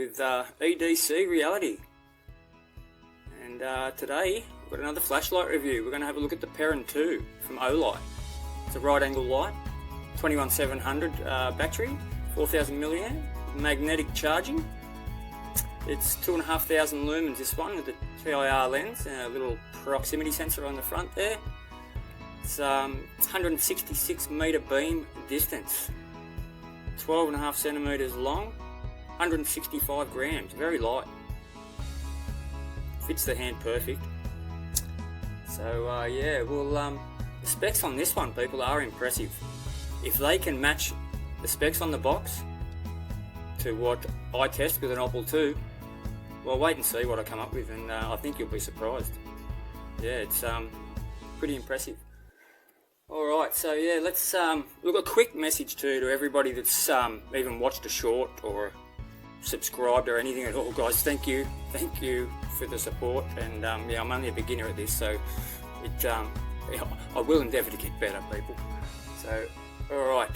with EDC Reality, and today we've got another flashlight review. We're going to have a look at the Perrin 2 from Olight. It's a right angle light, 21700 battery, 4000 milliamp, magnetic charging. It's 2500 lumens, this one, with the TIR lens and a little proximity sensor on the front there. It's 166 metre beam distance, 12.5 centimetres long, 165 grams, very light. Fits the hand perfect. So yeah, well, the specs on this one, people, are impressive. If they can match the specs on the box to what I test with an OPPLE 2, well, wait and see what I come up with, and I think you'll be surprised. Yeah, it's pretty impressive. Alright, so yeah, let's look, a quick message to everybody that's even watched a short or subscribed or anything at all, guys. Thank you for the support, and yeah, I'm only a beginner at this, so it I will endeavour to get better, people. So alright,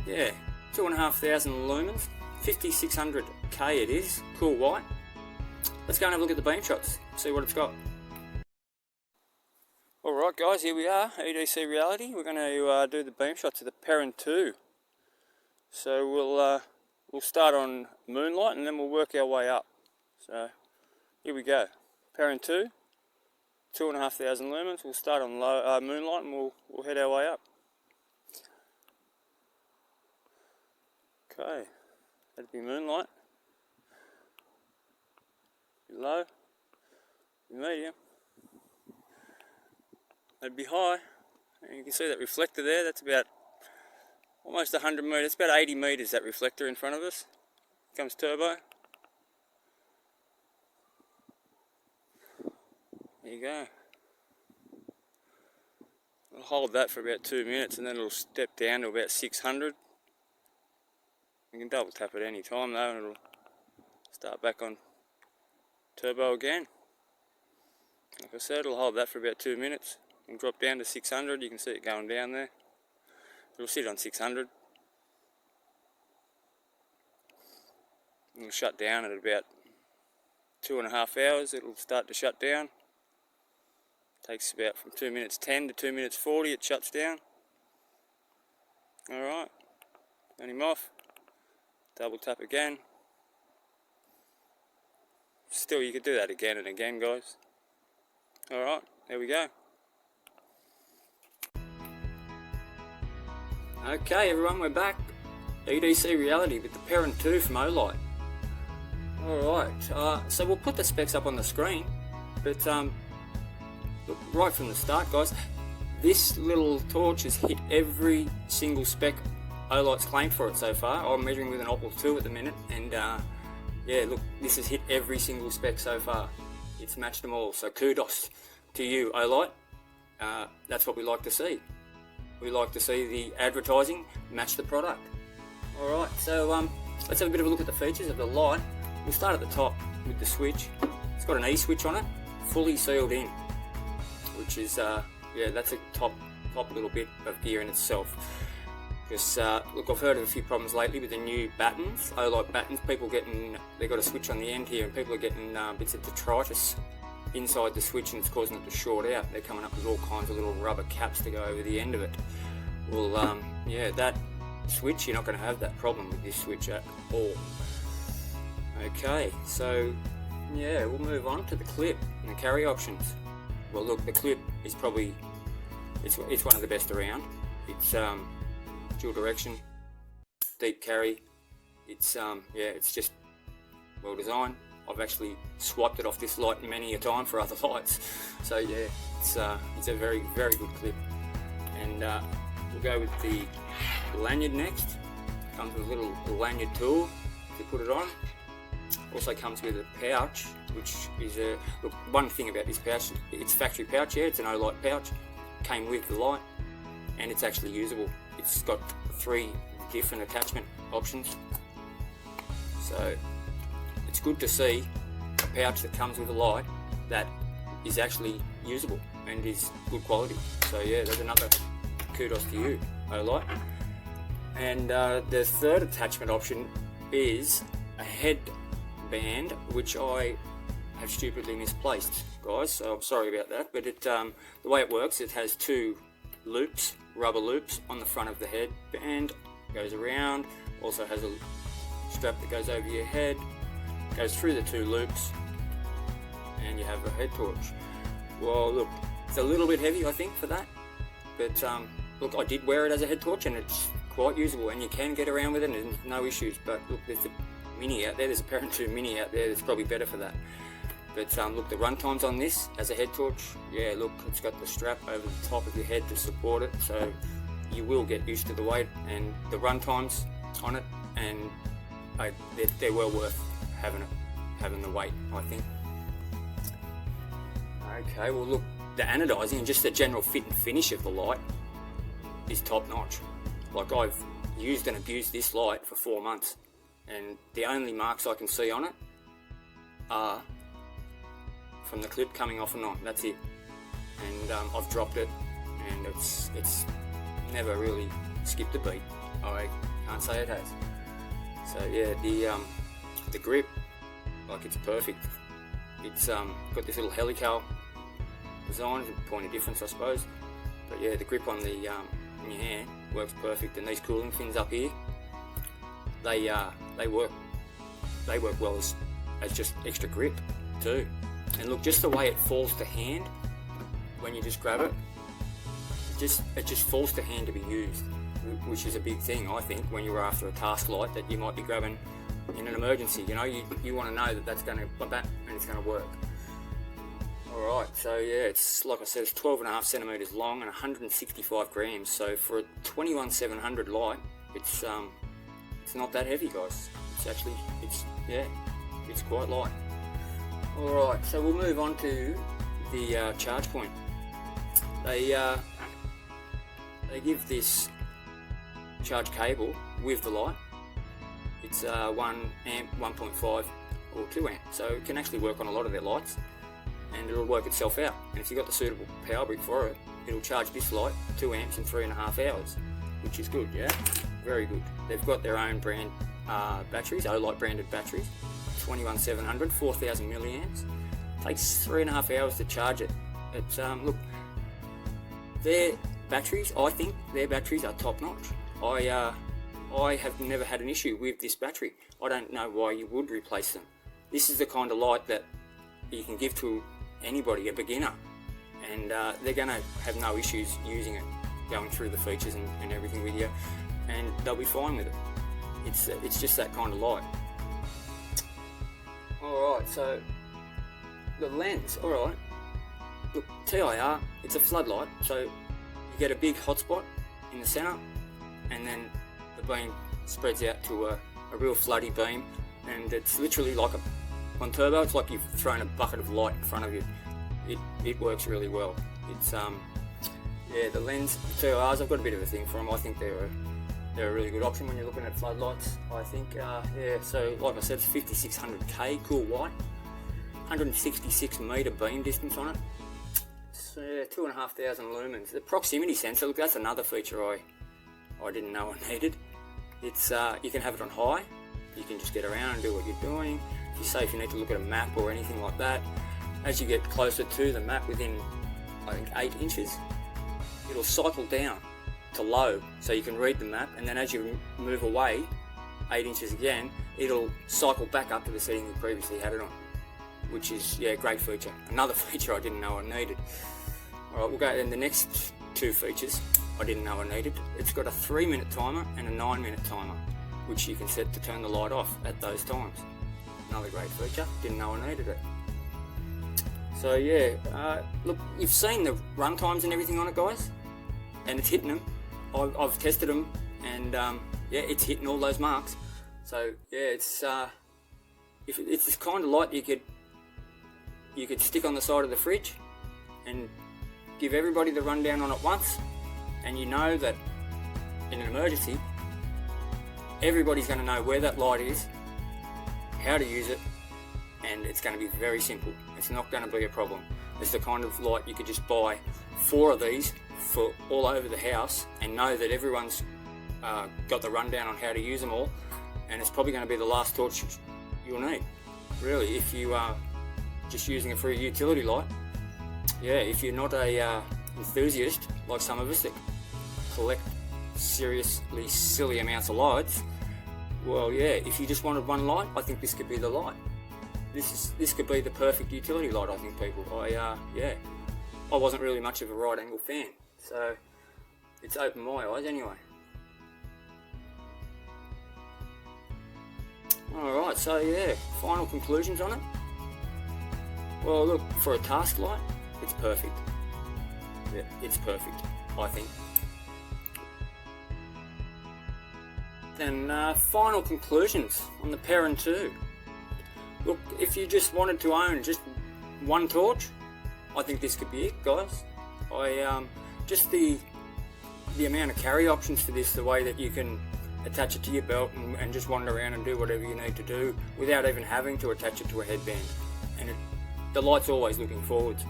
yeah, 2500 lumens, 5600K it is, cool white. Let's go and have a look at the beam shots, see what it's got. Alright guys, here we are, EDC Reality. We're going to do the beam shots of the Perrin 2. So we'll start on Moonlight and then we'll work our way up. So here we go, Perrin 2, 2500 lumens. We'll start on Moonlight and we'll head our way up. Okay, that'd be Moonlight. Be low, be medium. That'd be high, and you can see that reflector there. That's about almost 100 metres, it's about 80 metres, that reflector in front of us. Comes turbo. There you go. I'll hold that for about 2 minutes and then it'll step down to about 600. You can double tap at any time though and it'll start back on turbo again. Like I said, it'll hold that for about 2 minutes. And drop down to 600, you can see it going down there. It'll sit on 600. It'll shut down at about 2.5 hours, it'll start to shut down. Takes about from 2 minutes 10 to 2 minutes 40, it shuts down. Alright, turn him off, double tap again. Still, you could do that again and again, guys. Alright, there we go. Okay everyone, we're back. EDC Reality with the Perrin 2 from Olight. Alright, so we'll put the specs up on the screen, but look, right from the start guys, this little torch has hit every single spec Olight's claimed for it so far. I'm measuring with an OPPLE 2 at the minute, and yeah, look, this has hit every single spec so far. It's matched them all, so kudos to you, Olight. That's what we like to see. We like to see the advertising match the product. Alright, so let's have a bit of a look at the features of the light. We'll start at the top with the switch. It's got an E-switch on it, fully sealed in, which is, yeah, that's a top little bit of gear in itself. Because, look, I've heard of a few problems lately with the new battens, Olight battens. They've got a switch on the end here and people are getting bits of detritus inside the switch and it's causing it to short out. They're coming up with all kinds of little rubber caps to go over the end of it. Well, yeah, that switch, you're not going to have that problem with this switch at all. Okay, so yeah, we'll move on to the clip and the carry options. Well, look, the clip is probably, it's one of the best around. It's dual direction, deep carry. It's yeah, it's just well designed. I've actually swiped it off this light many a time for other lights. So yeah, it's a very, very good clip. And we'll go with the lanyard next. Comes with a little lanyard tool to put it on. Also comes with a pouch, which is a, look, one thing about this pouch, it's factory pouch, yeah, it's an Olight pouch. Came with the light and it's actually usable. It's got 3 different attachment options. So it's good to see a pouch that comes with a light that is actually usable and is good quality. So yeah, there's another kudos to you, Olight. And the third attachment option is a head band, which I have stupidly misplaced, guys, so I'm sorry about that, but the way it works, it has two loops, rubber loops on the front of the headband, goes around, also has a strap that goes over your head, goes through the two loops, and you have a head torch. Well, look, it's a little bit heavy, I think, for that, but look, I did wear it as a head torch and it's quite usable, and you can get around with it and no issues. But look, there's a Mini out there, there's a Parent 2 Mini out there that's probably better for that. But look, the run times on this as a head torch, yeah, look, it's got the strap over the top of your head to support it, so you will get used to the weight and the run times on it, and they're well worth having the weight, I think. Okay, well look, the anodizing and just the general fit and finish of the light is top notch. Like, I've used and abused this light for 4 months, and the only marks I can see on it are from the clip coming off and on. That's it. And I've dropped it, and it's never really skipped a beat. I can't say it has. So yeah, the grip, like, it's perfect. It's got this little helical design, point of difference, I suppose. But yeah, the grip on the in your hand works perfect, and these cooling fins up here, they work well as just extra grip too. And look, just the way it falls to hand when you just grab it, it just falls to hand to be used, which is a big thing, I think, when you're after a task light that you might be grabbing in an emergency. You know, you want to know that that's going to like that and it's going to work. Alright, so yeah, it's like I said, it's 12.5 centimeters long and 165 grams. So for a 21700 light, it's not that heavy, guys. It's actually, it's quite light. Alright, so we'll move on to the charge point. They give this charge cable with the light. It's 1 amp, 1.5 or 2 amp, so it can actually work on a lot of their lights, and it'll work itself out. And if you've got the suitable power brick for it, it'll charge this light 2 amps in 3.5 hours, which is good, yeah, very good. They've got their own brand batteries, Olight branded batteries, 21700, 4000 milliamps. Takes 3.5 hours to charge it. It's look, their batteries, I think their batteries are top notch. I have never had an issue with this battery. I don't know why you would replace them. This is the kind of light that you can give to anybody, a beginner, and they're going to have no issues using it, going through the features and everything with you, and they'll be fine with it. It's just that kind of light. Alright, so the lens, alright, look, TIR, it's a floodlight, so you get a big hotspot in the centre, and then the beam spreads out to a real floody beam, and it's literally like on turbo, it's like you've thrown a bucket of light in front of you. It works really well. It's yeah, the lens, the TIRs, I've got a bit of a thing for them. I think they're a really good option when you're looking at floodlights. I think yeah, so like I said, it's 5600K cool white, 166 metre beam distance on it. It's 2,500 lumens. The proximity sensor, look, that's another feature I didn't know I needed. It's you can have it on high, you can just get around and do what you're doing. If you say if you need to look at a map or anything like that, as you get closer to the map, within I think 8 inches, it'll cycle down to low so you can read the map, and then as you move away 8 inches again, it'll cycle back up to the setting you previously had it on, which is, yeah, great feature. Another feature I didn't know I needed. Alright, we'll go in the next two features I didn't know I needed. It's got a 3-minute timer and a 9-minute timer, which you can set to turn the light off at those times. Another great feature, didn't know I needed it. So yeah, look, you've seen the run times and everything on it, guys, and it's hitting them. I've tested them, and yeah, it's hitting all those marks. So yeah, it's this kind of light you could stick on the side of the fridge and give everybody the rundown on it once, and you know that in an emergency, everybody's going to know where that light is, how to use it, and it's going to be very simple. It's not going to be a problem. It's the kind of light you could just buy 4 of these for all over the house and know that everyone's got the rundown on how to use them all, and it's probably going to be the last torch you'll need. really, if you are just using it for a utility light, yeah, if you're not a enthusiast like some of us that collect seriously silly amounts of lights, well, yeah, if you just wanted one light, I think this could be the light. This could be the perfect utility light, I think, people. Yeah, I wasn't really much of a right angle fan, so it's opened my eyes anyway. Alright, so yeah, final conclusions on it. Well, look, for a task light, it's perfect. Yeah, it's perfect, I think. Then final conclusions on the Perrin 2. Look, if you just wanted to own just one torch, I think this could be it, guys. Just the amount of carry options for this, the way that you can attach it to your belt and just wander around and do whatever you need to do without even having to attach it to a headband. And the light's always looking forwards.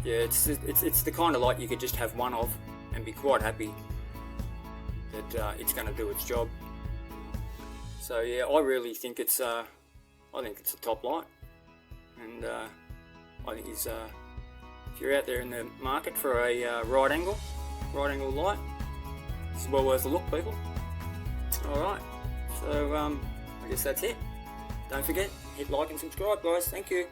Yeah, it's the kind of light you could just have one of and be quite happy that it's going to do its job. So yeah, I really think it's a top light, and I think if you're out there in the market for a right angle light, it's well worth a look, people. Alright, so I guess that's it. Don't forget, hit like and subscribe, guys. Thank you.